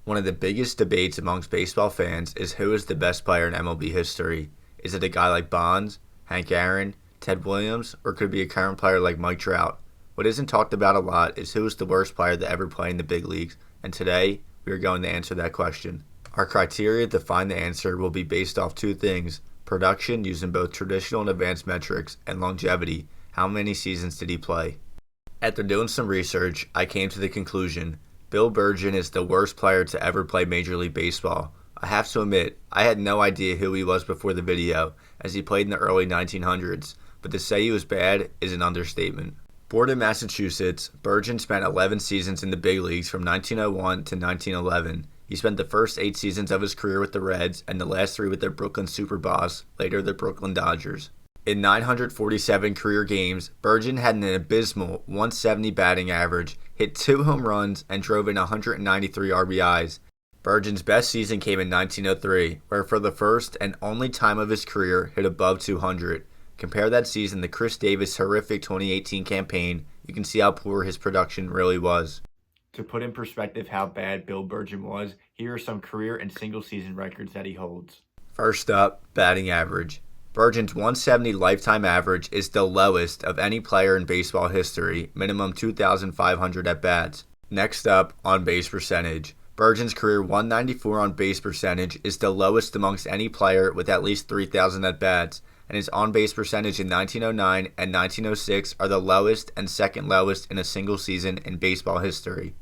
One of the biggest debates amongst baseball fans is who is the best player in MLB history. Is it a guy like Bonds, Hank Aaron, Ted Williams, or could it be a current player like Mike Trout? What isn't talked about a lot is who is the worst player to ever play in the big leagues, and today we are going to answer that question. Our criteria to find the answer will be based off two things: production using both traditional and advanced metrics, and longevity. How many seasons did he play? After doing some research, I came to the conclusion Bill Bergen is the worst player to ever play Major League Baseball. I have to admit, I had no idea who he was before the video, as he played in the early 1900s, but to say he was bad is an understatement. Born in Massachusetts, Bergen spent 11 seasons in the big leagues from 1901 to 1911. He spent the first 8 seasons of his career with the Reds and the last 3 with their Brooklyn Superboss, later the Brooklyn Dodgers. In 947 career games, Bergen had an abysmal 170 batting average, hit 2 home runs, and drove in 193 RBIs. Bergen's best season came in 1903, where for the first and only time of his career hit above 200. Compare that season to Chris Davis' horrific 2018 campaign, you can see how poor his production really was. To put in perspective how bad Bill Bergen was, here are some career and single season records that he holds. First up, batting average. Bergen's 170 lifetime average is the lowest of any player in baseball history, minimum 2,500 at-bats. Next up, on-base percentage. Bergen's career 194 on-base percentage is the lowest amongst any player with at least 3,000 at-bats, and his on-base percentage in 1909 and 1906 are the lowest and second lowest in a single season in baseball history.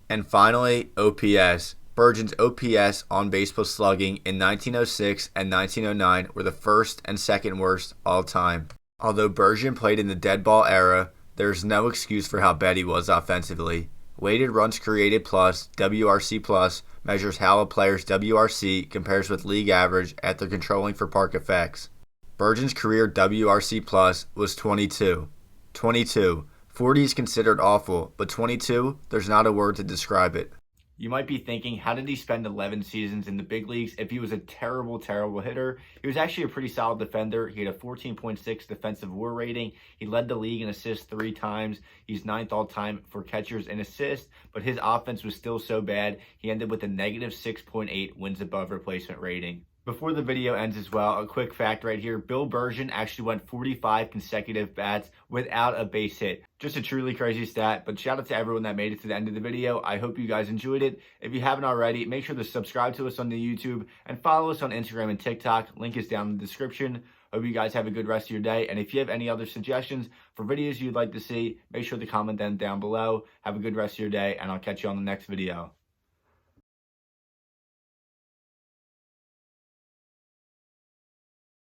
And finally, OPS. Bergen's OPS on base plus slugging in 1906 and 1909 were the first and second worst all time. Although Bergen played in the dead ball era, there is no excuse for how bad he was offensively. Weighted runs created plus, WRC plus, measures how a player's WRC compares with league average after controlling for park effects. Bergen's career WRC plus was 22. 40 is considered awful, but 22, there's not a word to describe it. You might be thinking, how did he spend 11 seasons in the big leagues if he was a terrible hitter? He was actually a pretty solid defender. He had a 14.6 defensive WAR rating. He led the league in assists 3 times. He's 9th all-time for catchers in assists, but his offense was still so bad, he ended with a negative 6.8 wins above replacement rating. Before the video ends as well, a quick fact right here. Bill Bergen actually went 45 consecutive bats without a base hit. Just a truly crazy stat, but shout out to everyone that made it to the end of the video. I hope you guys enjoyed it. If you haven't already, make sure to subscribe to us on the YouTube and follow us on Instagram and TikTok. Link is down in the description. Hope you guys have a good rest of your day. And if you have any other suggestions for videos you'd like to see, make sure to comment them down below. Have a good rest of your day, and I'll catch you on the next video.